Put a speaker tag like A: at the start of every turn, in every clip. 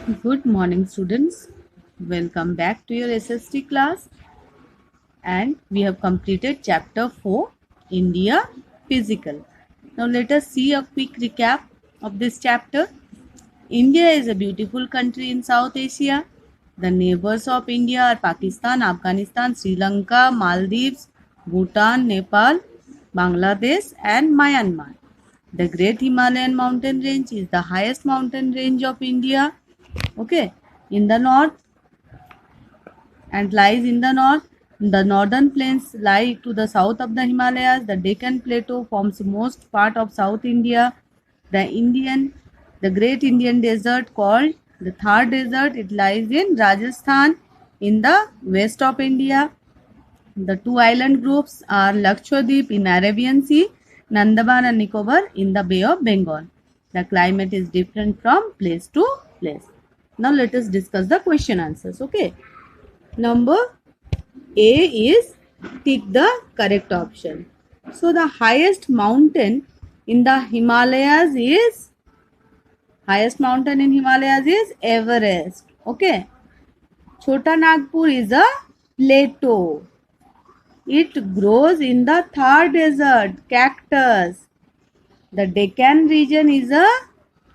A: Good morning, students. Welcome back to your SST class. And we have completed chapter 4, India Physical. Now, let us see a quick recap of this chapter. India is a beautiful country in South Asia. The neighbors of India are Pakistan, Afghanistan, Sri Lanka, Maldives, Bhutan, Nepal, Bangladesh, and Myanmar. The Great Himalayan Mountain Range is the highest mountain range of India. Okay, in the north and lies in the north. The northern plains lie to the south of the Himalayas. The Deccan Plateau forms most part of South India. The Great Indian Desert called the Thar Desert, it lies in Rajasthan in the west of India. The two island groups are Lakshadweep in Arabian Sea, Andaman and Nicobar in the Bay of Bengal. The climate is different from place to place. Now let us discuss the question answers. Okay. Number A is tick the correct option. So the highest mountain in the Himalayas is Everest. Okay. Chota Nagpur is a plateau. It grows in the Thar Desert, cactus. The Deccan region is a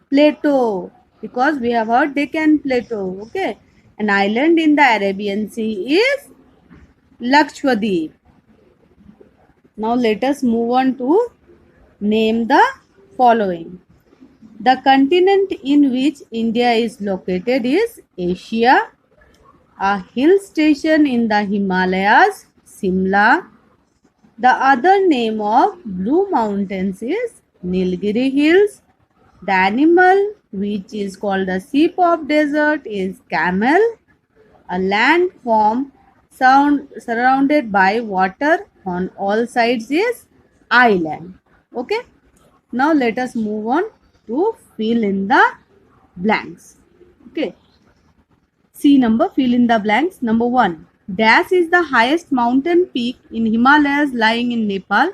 A: plateau because we have heard Deccan Plateau. Okay. An island in the Arabian Sea is Lakshadweep. Now let us move on to name the following. The continent in which India is located is Asia. A hill station in the Himalayas, Simla. The other name of Blue Mountains is Nilgiri Hills. The animal which is called the sheep of desert is camel. A landform surrounded by water on all sides is island. Okay. Now let us move on to fill in the blanks. Okay. C number, fill in the blanks. Number 1. Dash is the highest mountain peak in Himalayas lying in Nepal.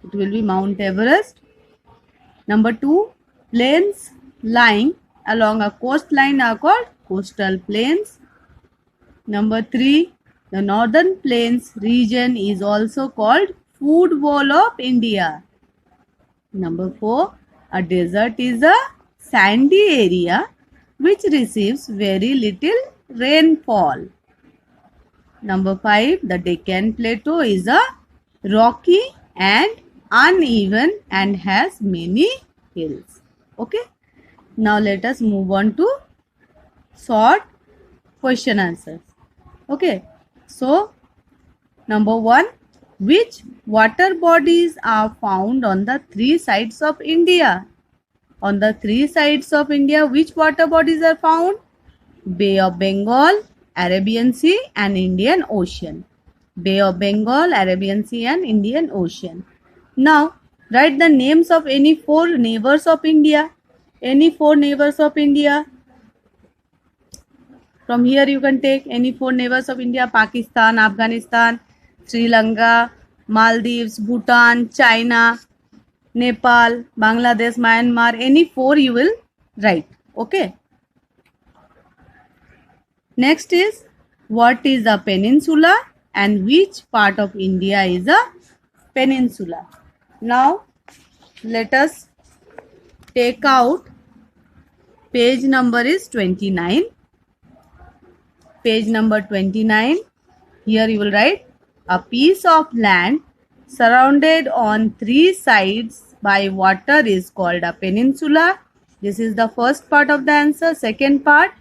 A: It will be Mount Everest. Number 2. Plains lying along a coastline are called coastal plains. Number 3. The northern plains region is also called food bowl of India. Number 4. A desert is a sandy area which receives very little rainfall. Number 5. The Deccan Plateau is a rocky and uneven and has many hills. Okay. Now let us move on to short question answers. Okay. So, number 1. Which water bodies are found on the three sides of India? On the three sides of India, which water bodies are found? Bay of Bengal, Arabian Sea and Indian Ocean. Bay of Bengal, Arabian Sea and Indian Ocean. Now, write the names of any four neighbors of India. Any four neighbors of India. From here you can take any four neighbors of India: Pakistan, Afghanistan, Sri Lanka, Maldives, Bhutan, China, Nepal, Bangladesh, Myanmar. Any four you will write. Okay. Next is, what is a peninsula and which part of India is a peninsula? Now let us take out page number is 29. Page number 29. Here you will write, a piece of land surrounded on three sides by water is called a peninsula. This is the first part of the answer. Second part,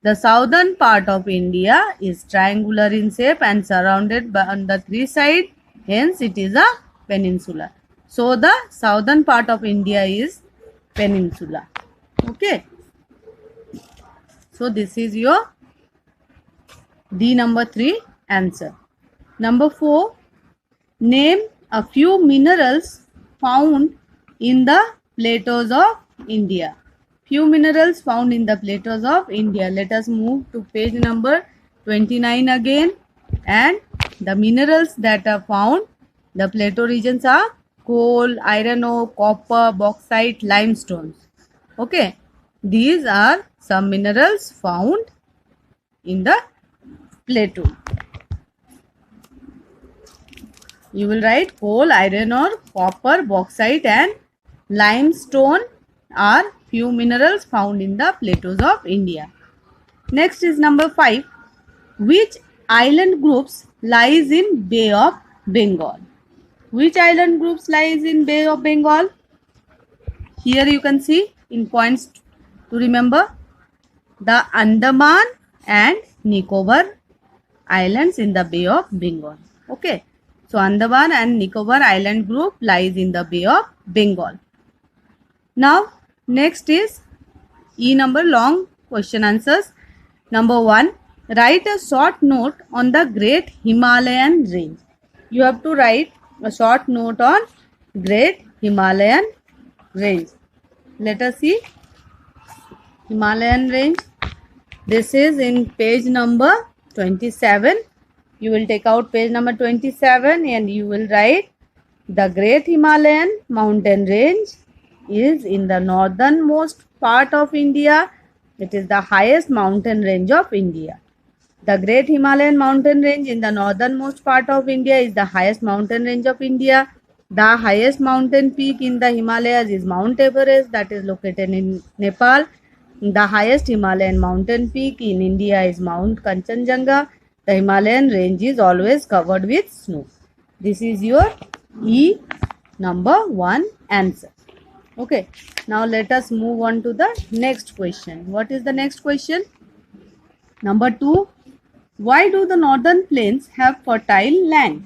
A: the southern part of India is triangular in shape and surrounded by on the three sides. Hence, it is a peninsula. So, the southern part of India is peninsula. Okay. So, this is your D number 3 answer. Number 4. Name a few minerals found in the plateaus of India. Few minerals found in the plateaus of India. Let us move to page number 29 again. And the minerals that are found, the plateau regions are coal, iron ore, copper, bauxite, limestones. Okay. These are some minerals found in the plateau. You will write coal, iron ore, copper, bauxite and limestone are few minerals found in the plateaus of India. Next is number 5. Which island groups lies in Bay of Bengal? Which island groups lies in Bay of Bengal? Here you can see in points to remember the Andaman and Nicobar islands in the Bay of Bengal. Okay. So Andaman and Nicobar island group lies in the Bay of Bengal. Now next is E number long question answers. Number 1. Write a short note on the Great Himalayan Range. You have to write a short note on Great Himalayan Range. Let us see Himalayan Range. This is in page number 27. You will take out page number 27 and you will write the Great Himalayan Mountain Range is in the northernmost part of India. It is the highest mountain range of India. The Great Himalayan Mountain Range in the northernmost part of India is the highest mountain range of India. The highest mountain peak in the Himalayas is Mount Everest, that is located in Nepal. The highest Himalayan mountain peak in India is Mount Kanchenjunga. The Himalayan range is always covered with snow. This is your E number 1 answer. Okay, now let us move on to the next question. What is the next question? Number 2. Why do the northern plains have fertile land?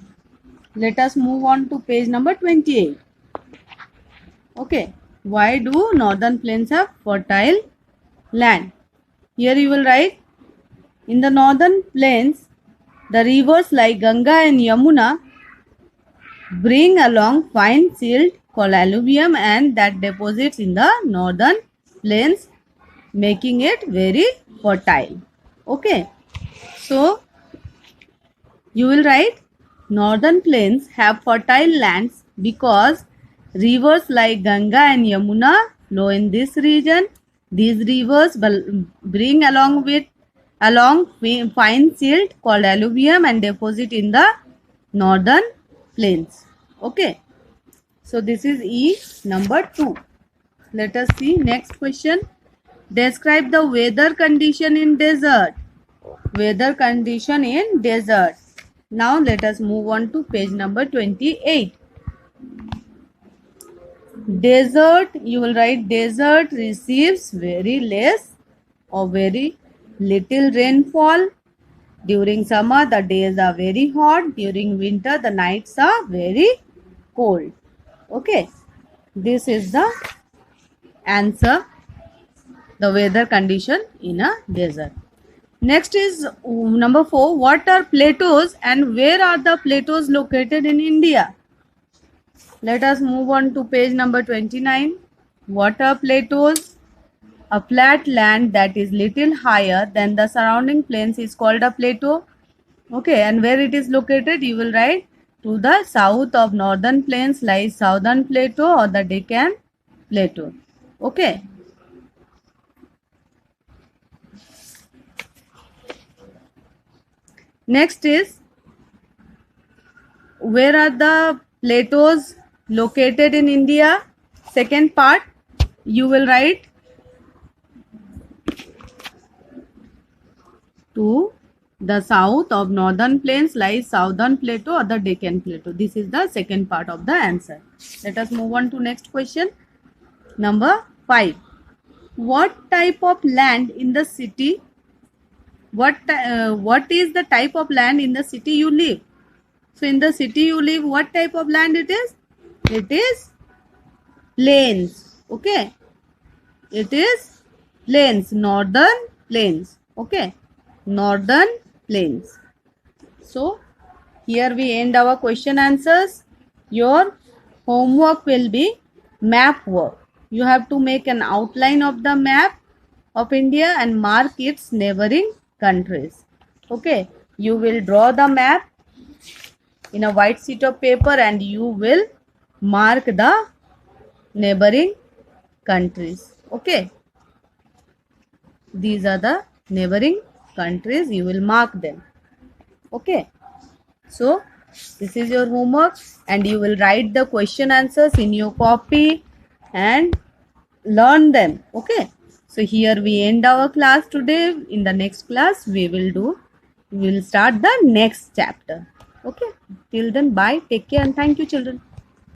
A: Let us move on to page number 28. Okay, why do northern plains have fertile land? Here you will write, in the northern plains, the rivers like Ganga and Yamuna bring along fine silt called alluvium and that deposits in the northern plains, making it very fertile. Okay, so you will write northern plains have fertile lands because rivers like Ganga and Yamuna flow in this region. These rivers bring along fine silt called alluvium and deposit in the northern plains. Okay, so this is E number 2. Let us see next question. Describe the weather condition in desert. Weather condition in desert. Now let us move on to page number 28. Desert, you will write desert receives very less or very little rainfall. During summer the days are very hot. During winter the nights are very cold. Okay, this is the answer, the weather condition in a desert. Next is number 4. What are plateaus and where are the plateaus located in India? Let us move on to page number 29. What are plateaus? A flat land that is little higher than the surrounding plains is called a plateau. Okay, and where it is located, you will write, to the south of northern plains lies southern plateau or the Deccan plateau. Okay. Next is, where are the plateaus located in India? Second part, you will write, to the south of northern plains lies southern plateau or the Deccan plateau. This is the second part of the answer. Let us move on to next question. Number 5. What type of land in the city? What is the type of land in the city you live? So in the city you live, what type of land it is? It is plains. Okay, it is plains, northern plains. Okay, northern plains. So here we end our question answers. Your homework will be map work. You have to make an outline of the map of India and mark its neighboring countries. Okay, you will draw the map in a white sheet of paper and you will mark the neighboring countries. Okay, These are the neighboring countries. You will mark them. Okay. So this is your homework, and you will write the question answers in your copy and learn them. Okay. So here we end our class today. In the next class we will start the next chapter. Okay. Till then, bye. Take care and thank you, children.